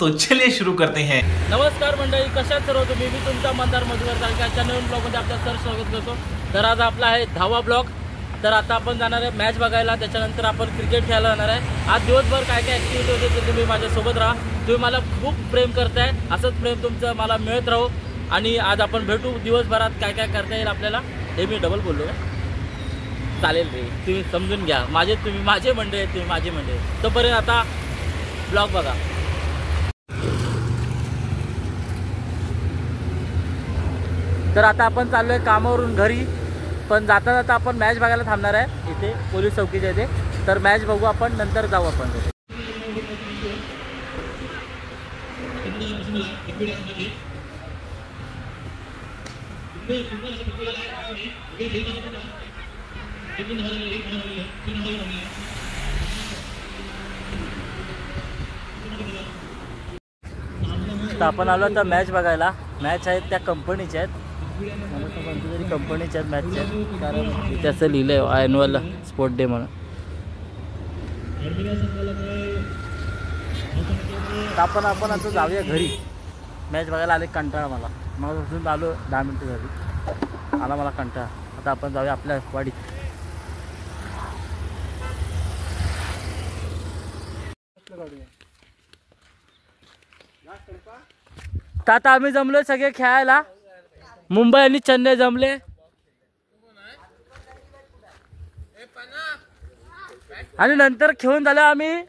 तो चलिए शुरू करते हैं। नमस्कार मंडळी, कशा सर्व तुम्ही? मी तुमचा मंदार मधुकर तालुक्याच्या नवीन ब्लॉगमध्ये आपलं सर स्वागत करतो। तर आज आपला आहे 10वा ब्लॉग। तर आता आपण जाणार आहे मॅच बघायला, त्याच्यानंतर आपण क्रिकेट खेळायला जाणार आहे। आज दिवसभर काय काय ॲक्टिव्हिटी होते ते तुम्ही माझ्यासोबत राहा। तुम्ही मला खूप प्रेम करताय, असंच प्रेम तुमचं मला मिळत राहो। आणि आज आपण भेटू दिवसभरात काय काय करता येईल आपल्याला, हे मी डबल बोललो आहे, चालेल रे, तुम्ही समजून घ्या। तुम्ही माझे मंडळी, तुम्ही माझे मंडळी। तोपर्यंत आता ब्लॉग बघा। तर आता आपण चाललोय कामावरून घरी, पण जाता जाता आपण मॅच बघायला थांबणार आहे इथे पोलीस चौकीच्या इथे। तर मॅच बघू आपण, नंतर जाऊ आपण। तर आपण आलो आता मॅच बघायला। मॅच आहेत त्या कंपनीच्या आहेत, कोणत्या तरी कंपनीच्या आहेत मॅचच्या, कारण त्याचं लिहिलं आहे ॲन्युअल स्पोर्ट डे म्हणून। आपण आता जाऊया घरी। मॅच बघायला आले, कंटाळा मला पासून आलो 10 मिनटं झाली, आला मला कंटाळा। आता आपण जाऊया आपल्या वाडीत। तर आता आम्ही जमलोय सगळे खेळायला, मुंबई आणि चेन्नई जमले। आणि नंतर खेळून झालं आम्ही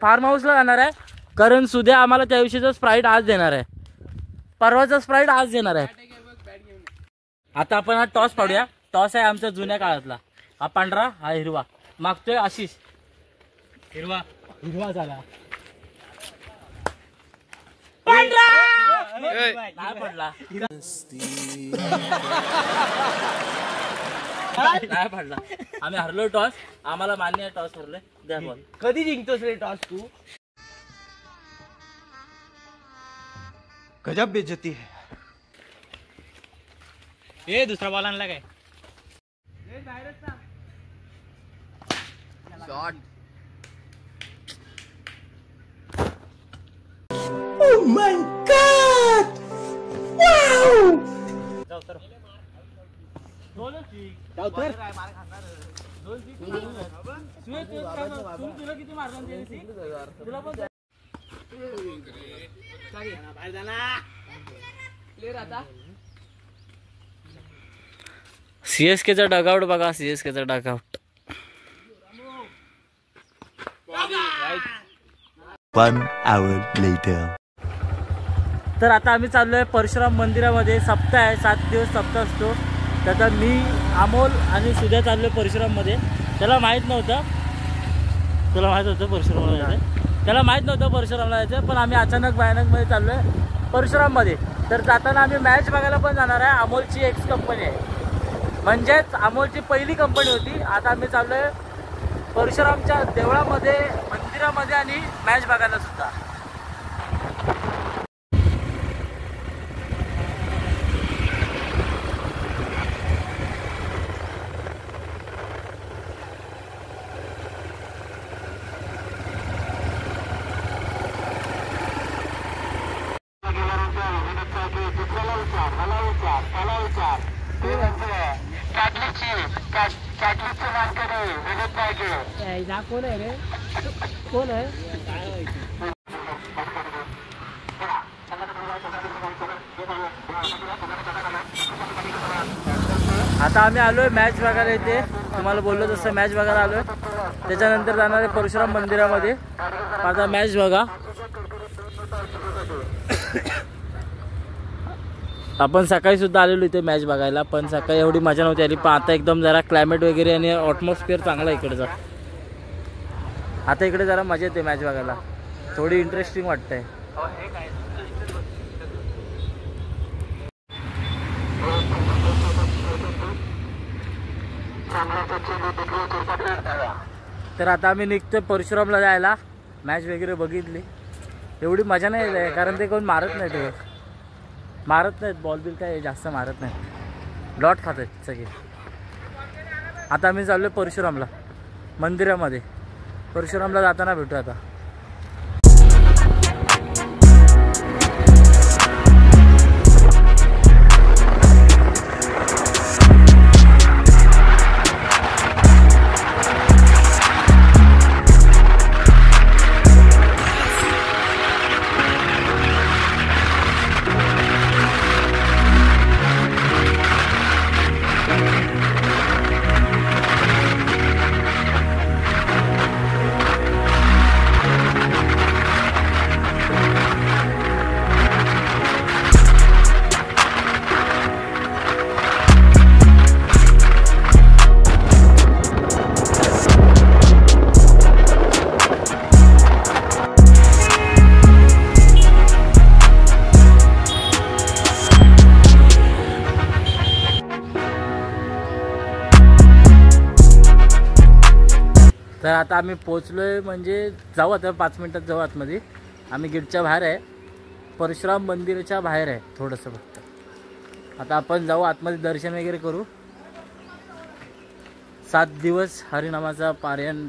फार्म हाऊसला जाणार आहे, कारण सुद्या आम्हाला त्या दिवशीचं स्प्राईट आज देणार आहे, परवाचं स्प्राईट आज देणार आहे। आता आपण हा टॉस पाडूया। टॉस आहे आमच्या जुन्या काळातला, हा पांढरा हा हिरवा, मागतोय आशिष। हिरवा झाला, पांढरा नाही पडला, नाही पडला। आम्ही हरलो टॉस, आम्हाला मान्य आहे टॉस हरलोय। द्या बॉल। कधी जिंकतोस रे टॉस तू? गजब बेइज्जती है। ए दुसरा बॉल आणला काय? Shot. Oh my God! Wow! जाऊ तर तुला किती मारला तुला पण सीएसकेचा डगआउट बघा, सीएसकेचा डगआउट। 1 hour later. तर आता आम्ही चाललोय परशुराम मंदिरामध्ये। सप्ताह आहे, 7 दिवस सप्ताह असतो। त्याचा मी, अमोल आणि सुद्या चाललोय परशुराममध्ये। त्याला माहीत नव्हतं, तुला माहीत होतं परशुरामला जायचं, त्याला माहीत नव्हतं परशुरामला जायचं, पण आम्ही अचानक भयानकमध्ये चाललोय परशुराममध्ये। तर जाताना आम्ही मॅच बघायला पण जाणार आहे। अमोलची एक्स कंपनी आहे, म्हणजेच अमोलची पहिली कंपनी होती। आता आम्ही चाललोय परशुरामच्या देवळामध्ये, मंदिरामध्ये आणि मॅच बघायला सुद्धा। कोण आहे रे? कोण आहे? आता आम्ही आलोय मॅच बघायला इथे, तुम्हाला बोललो तसं मॅच बघायला आलोय। त्याच्यानंतर जाणार आहे परशुराम मंदिरामध्ये। आता मॅच बघा। आपण सकाळी सुद्धा आलेलो इथे मॅच बघायला, पण सकाळी एवढी मजा नव्हती आली। पण आता एकदम जरा क्लायमेट वगैरे आणि ॲटमॉस्फिअर चांगला इकडचा। आता इकडे जरा मजा येते मॅच बघायला, थोडी इंटरेस्टिंग वाटतंय। तर आता आम्ही निघतोय परशुरामला जायला। मॅच वगैरे बघितली, एवढी मजा नाही आहे, कारण ते कोण मारत नाही, ते मारत नाहीत, बॉल बिल काय जास्त मारत नाही, लॉट खात आहेत सगळे। आता आम्ही चाललो परशुरामला मंदिरामध्ये, परशुरामला जाताना भेटू आता। तर आता आम्ही पोचलोय, म्हणजे जाऊ आता 5 मिनिटात जाऊ आतमध्ये. आम्ही गेटच्या बाहेर आहे, परशुराम मंदिराच्या बाहेर आहे थोडंसं फक्त. आता आपण जाऊ आतमध्ये, दर्शन वगैरे करू. 7 दिवस हरिनामाचा पारायण,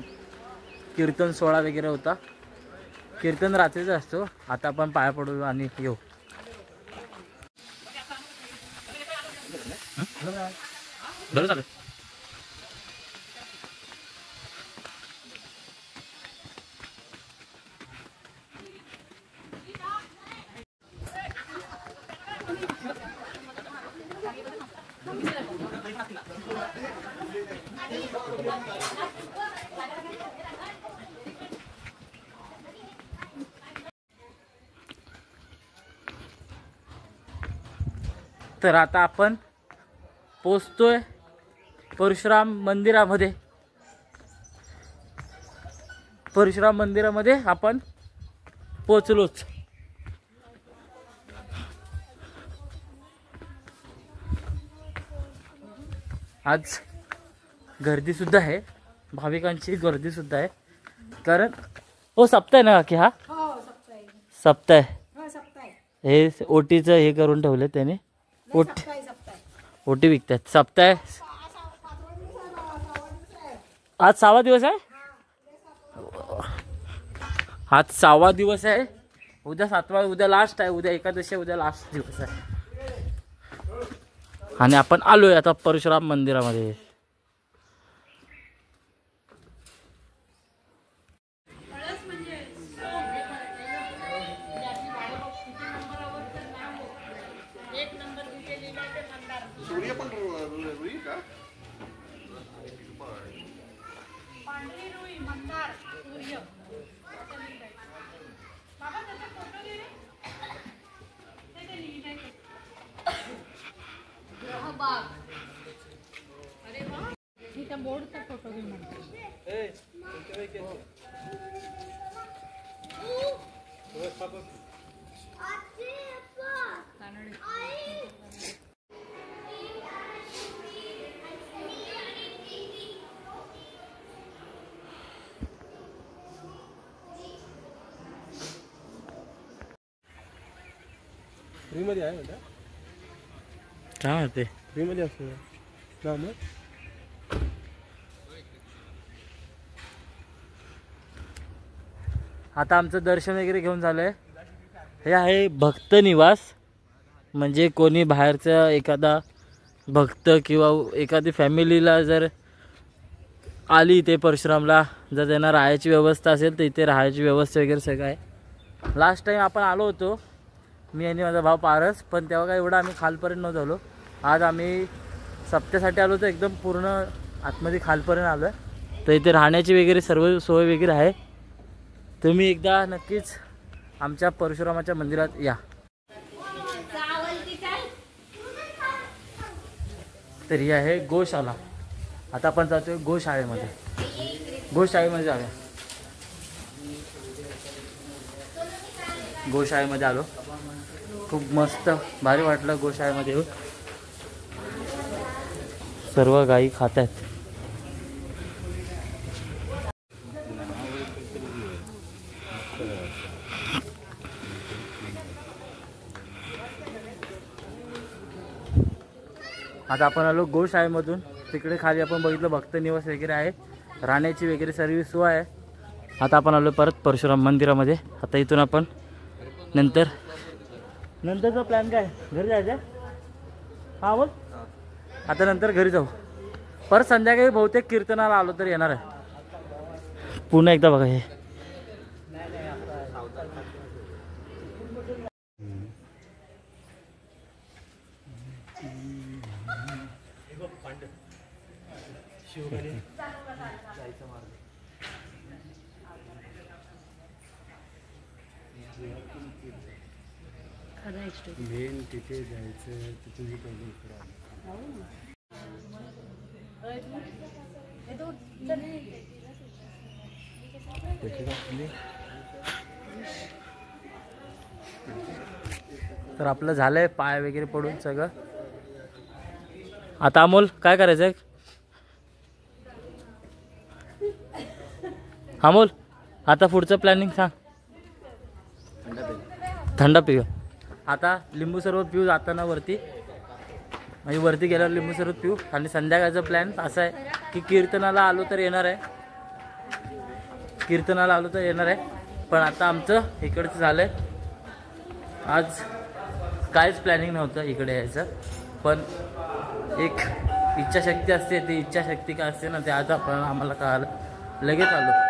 कीर्तन सोहळा वगैरे होता. कीर्तन रात्रीचा असतो. आता आपण पाया पडू आणि येऊ. बरं झालं. तर आता आपण पोचतोय परशुराम मंदिरामध्ये. परशुराम मंदिरामध्ये आपण पोचलोच. आज गर्दी सुद्धा आहे, भाविकांची गर्दी सुद्धा आहे. कारण हो सप्ताह ना की हा सप्ताह हे ओटीचं हे करून ठेवले त्याने. ओटी विकतात. सप्ताह आज 6वा दिवस आहे. आज 6वा दिवस आहे. उद्या 7वा, उद्या लास्ट आहे. उद्या एकादशी, उद्या लास्ट दिवस आहे. आणि आपण आलोय आता परशुराम मंदिरामध्ये. बोर्डचा फोटो घेऊन फ्री मध्ये आहे म्हणता. काय म्हणते फ्री मध्ये असतो ना मग. आता आमचं दर्शन वगैरे घेऊन झालंय. हे आहे भक्त निवास. म्हणजे कोणी बाहेरचा एखादा भक्त किंवा एखादी फॅमिलीला जर आली इथे परशुरामला, जर त्यांना राहायची व्यवस्था असेल तर इथे राहायची व्यवस्था वगैरे सगळं आहे. लास्ट टाइम आपण आलो होतो मी आणि माझा भाऊ पारस, पण तेव्हा काय एवढं आम्ही खालपर्यंत नव्हतो आलो. आज आम्ही सप्त्यासाठी आलो तर एकदम पूर्ण आतमध्ये खालपर्यंत आलो आहे. तर इथे राहण्याची वगैरे सर्व सोय वगैरे आहे. तुम्ही एकदा नक्कीच आमच्या परशुरामाच्या मंदिरात या. तर ही आहे गोशाळा. आता आपण जातोय गोशाळेमध्ये. गोशाळेमध्ये जाऊया. गोशाळेमध्ये आलो. खूप मस्त भारी वाटलं गोशाळेमध्ये येऊन. सर्व गायी खात आहेत. आता आपण आलो गोशाळेमधून. तिकडे खाली आपण बघितलं भक्त निवास वगैरे आहे, राहण्याची वगैरे सर्व सोय आहे. आता आपण आलो परत परशुराम मंदिरामध्ये. आता इथून आपण नंतरचा प्लॅन काय, घरी जायचं. हां बोल. आता नंतर घरी जाऊ. परत संध्याकाळी बहुतेक कीर्तनाला आलो तर येणार आहे. पुन्हा एकदा बघा हे मेन तिथे जायचं. तिथून तर आपलं झालंय पाय वगैरे पडून सगळं. आता अमोल काय करायचं. अमोल आता पुढचं प्लॅनिंग सांग. थंड पिऊ. आता लिंबू सरबत पिऊ जाताना वरती, म्हणजे वरती गेल्यावर लिंबू सरबत पिऊ. आणि संध्याकाळचा प्लॅन असा आहे की कीर्तनाला आलो तर येणार आहे, पण आता आमचं इकडचं झालं आहे. आज काहीच प्लॅनिंग नव्हतं इकडे यायचं, पण एक इच्छाशक्ती असते, ती इच्छाशक्ती काय असते ना, ते आज आम्हाला कळालं, लगेच आलो.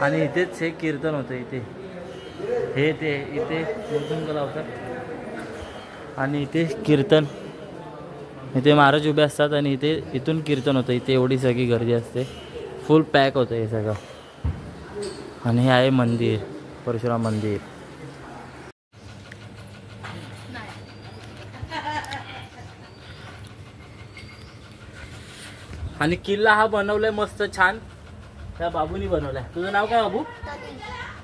आणि इथेच हे कीर्तन होतं, इथे इथे कीर्तन लावतात आणि इथे कीर्तन, इथे महाराज उभे असतात आणि इथून कीर्तन होतं. इथे एवढी सगळी गर्दी असते, फुल पॅक होतं हे सगळं. आणि हे आहे मंदिर, परशुराम मंदिर. आणि किल्ला हा बनवलाय मस्त छान, त्या बाबूनी बनवलाय. तुझं नाव काय बाबू?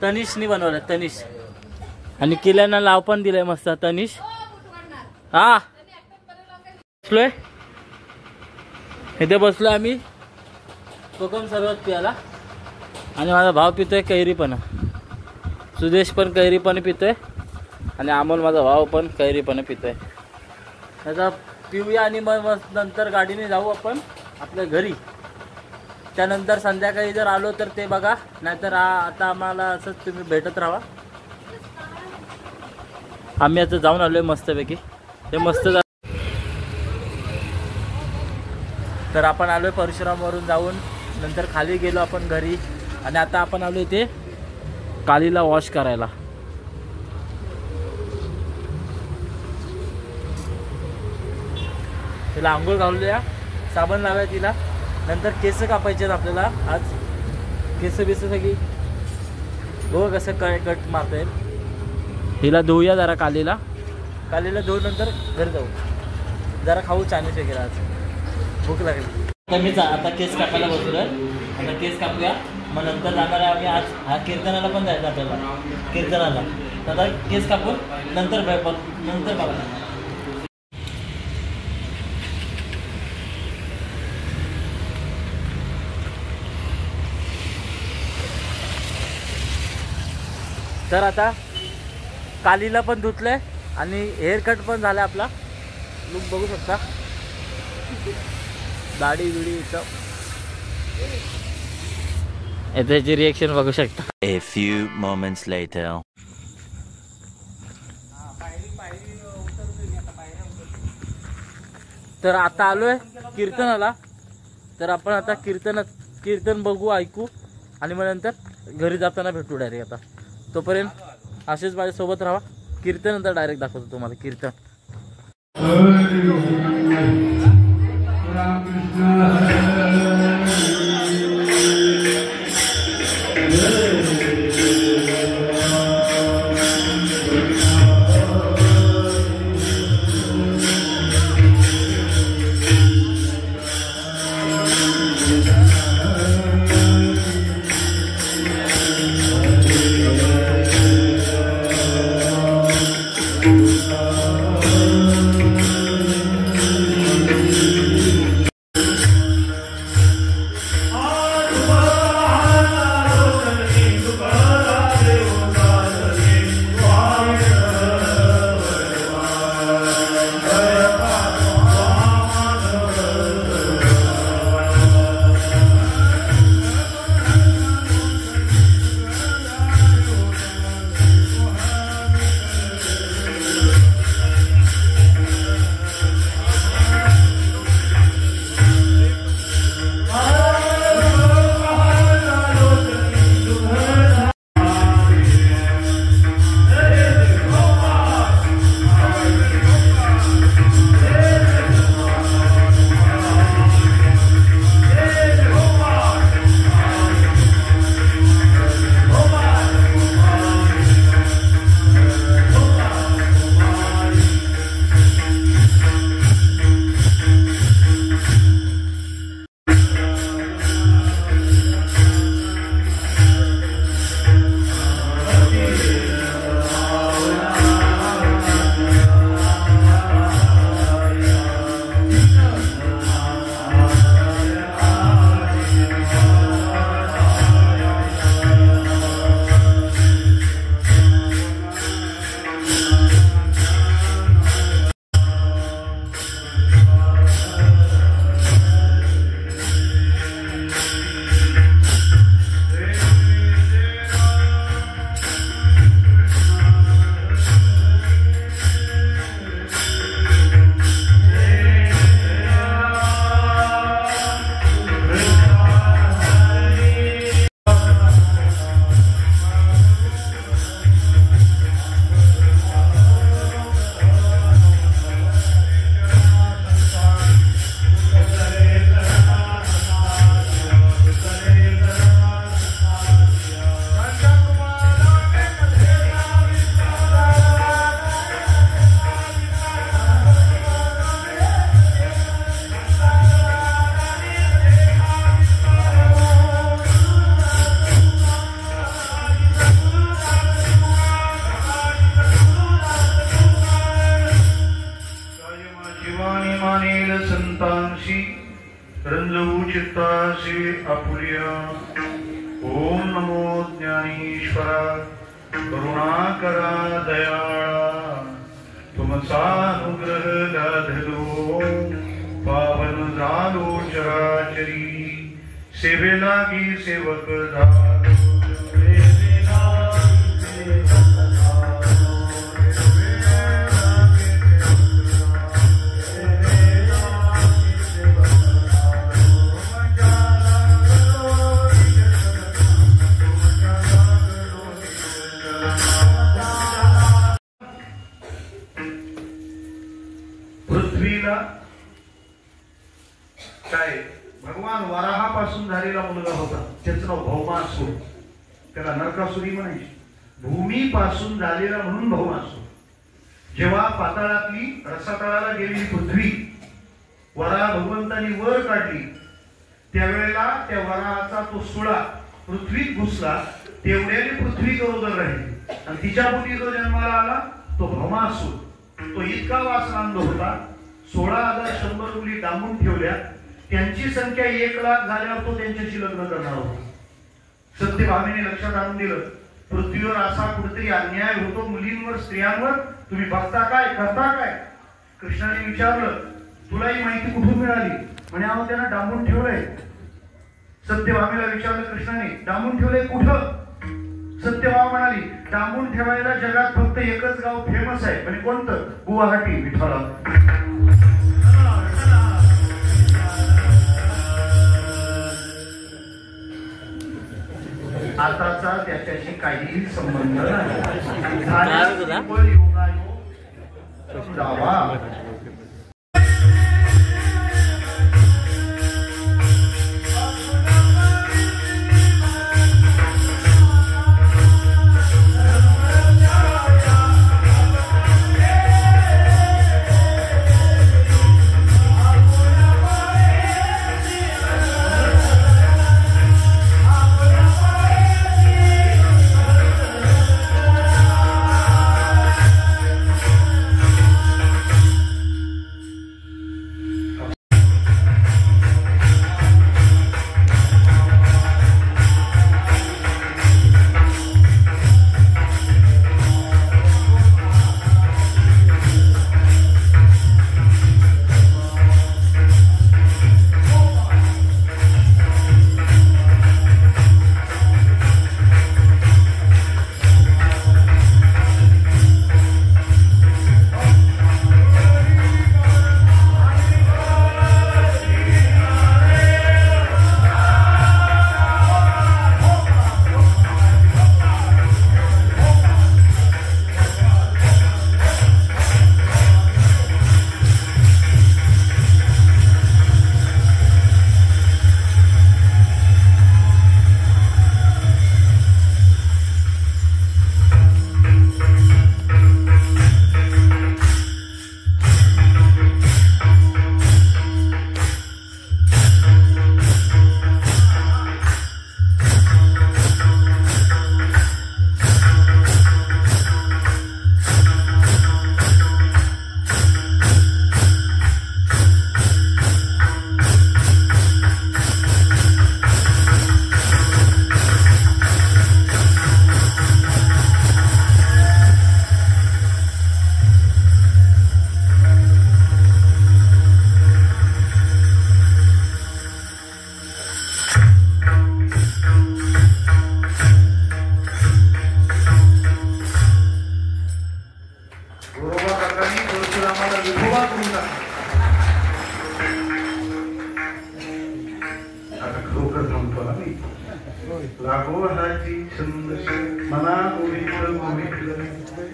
तनिषनी बनवलाय, तनिष. आणि किल्ल्यानं नाव पण दिलंय मस्त, तनिष. हा बसलोय इथे, बसलोय आम्ही कोकम सरबत प्यायला. आणि माझा भाव पितोय कैरीपणा, सुदेश पण कैरीपणे पितोय आणि अमोल माझा भाव पण कैरीपणे पितोय. त्याचा पिऊया आणि मग नंतर गाडीने जाऊ आपण आपल्या घरी. त्यानंतर संध्याकाळी जर आलो तर ते बघा, नाहीतर आता आम्हाला असंच तुम्ही भेटत राहा. आम्ही आता जाऊन आलोय मस्तपैकी, ते मस्त. तर आपण आलोय परशुरामवरून जाऊन, नंतर खाली गेलो आपण घरी. आणि आता आपण आलो इथे कालीला वॉश करायला. तिला आंघोळ घालूया, साबण लावूया तिला. नंतर केस कापायचे आहेत आपल्याला आज, केस बिस सगळी बघ कसं कट मारता येईल. हिला धुऊया जरा कालीला धुवून नंतर घरी जाऊ, जरा खाऊ चायनीज वगैरे, आज भूक लागेल. आता मी आता केस कापायला बसलोय, आता केस कापूया. मग नंतर जाणार आहे आम्ही आज, हा कीर्तनाला पण जायचं आपल्याला, कीर्तनाला. आता केस कापून नंतर बघा. तर आता कालीला पण धुतलंय आणि हेअर कट पण झाला आपला. लुक बघू शकता, दाढी बिडी इथं, त्याची रिएक्शन बघू शकता. A few moments later. तर आता आलोय कीर्तनाला. तर आपण आता कीर्तन बघू, ऐकू आणि मग नंतर घरी जाताना भेटू डायरेक्ट. आता तोपर्यंत असेच माझ्यासोबत राहा. कीर्तन नंतर डायरेक्ट दाखवतो तुम्हाला कीर्तन. रंजवू चित्तासी आपुलिया. ओम नमो ज्ञानेश्वरा करुणाकरा दयाळा तुमचा अनुग्रह लाधलो पावन झालो चराचरी सेवेला गी सेवक झालो. पृथ्वीला काय भगवान वराहापासून झालेला मुलगा होता, त्याचं नाव भौमासूर. त्याला नरकासुरी म्हणायची. भूमीपासून झालेला म्हणून भौमासूर. जेव्हा पाताळातली रसातळाला गेलेली पृथ्वी वराह भगवंतांनी वर काढली, त्यावेळेला त्या वराहाचा तो सुळा पृथ्वीत घुसला. तेवढ्याने पृथ्वी गरोदर राहिली आणि तिच्या पोटी जो जन्माला आला तो भौमासूर. तो इतका वासनांद होता, 16,100 मुली डांबून ठेवल्या. त्यांची संख्या 1,00,000 झाल्यावर तो त्यांच्याशी लग्न करणार होता. सत्यभामेने लक्षात आणून दिलं, पृथ्वीवर असा कुठेतरी अन्याय होतो मुलींवर, स्त्रियांवर. तुम्ही बघता काय, करता काय? कृष्णाने विचारलं, तुला ही माहिती कुठून मिळाली? म्हणे अहो त्यांना डांबून ठेवलंय. सत्यभामेला विचारलं कृष्णाने, डांबून ठेवलंय कुठं? सत्यभामा म्हणाली, डांबून ठेवायला जगात फक्त एकच गाव फेमस आहे. म्हणजे कोणतं? गुवाहाटी, विठ्ठला. आताचा त्याच्याशी काहीही संबंध नाही.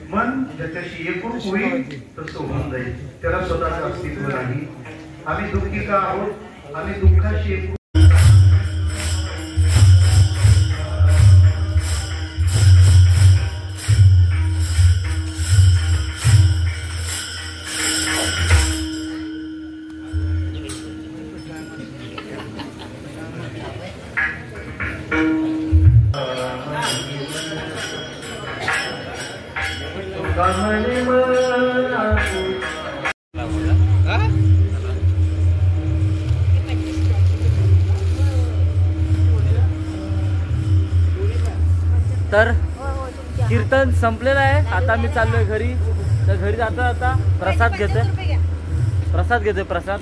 मन ज्याच्याशी एकरूप होईल तसं होऊन जाईल. त्याला स्वतःचं अस्तित्व नाही. आम्ही दुःखी का आहोत? आम्ही दुःखाशी एकरूप. सीझन संपलेला आहे. आता मी चाललोय घरी. तर घरी जाता आता प्रसाद घेतोय प्रसाद.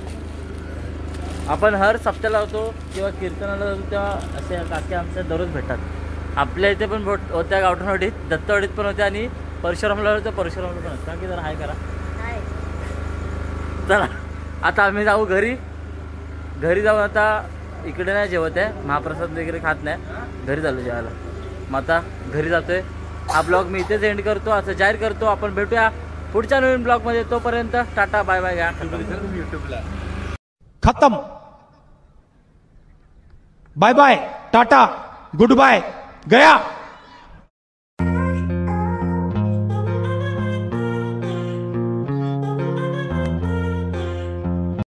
आपण हर सप्त्याला होतो किंवा कीर्तनाला जातो तेव्हा असे काकी आमच्या दररोज भेटतात. आपल्या इथे पण होत्या गावठणवाडीत, दत्तवाडीत पण होत्या आणि परशुरामला होत्या, परशुरामला पण होत्या. की जरा हाय करा. चला आता आम्ही जाऊ घरी. घरी जाऊन आता इकडे नाही जेवत आहे, महाप्रसाद वगैरे खात नाही, घरी चालू जेवायला. मग आता घरी जातोय. हा ब्लॉग मी इथेच एंड करतो, असं जाहीर करतो. आपण भेटूया पुढच्या नवीन ब्लॉगमध्ये. तोपर्यंत टाटा बाय बाय. घ्या खत्म. Bye bye, tata, goodbye, गया.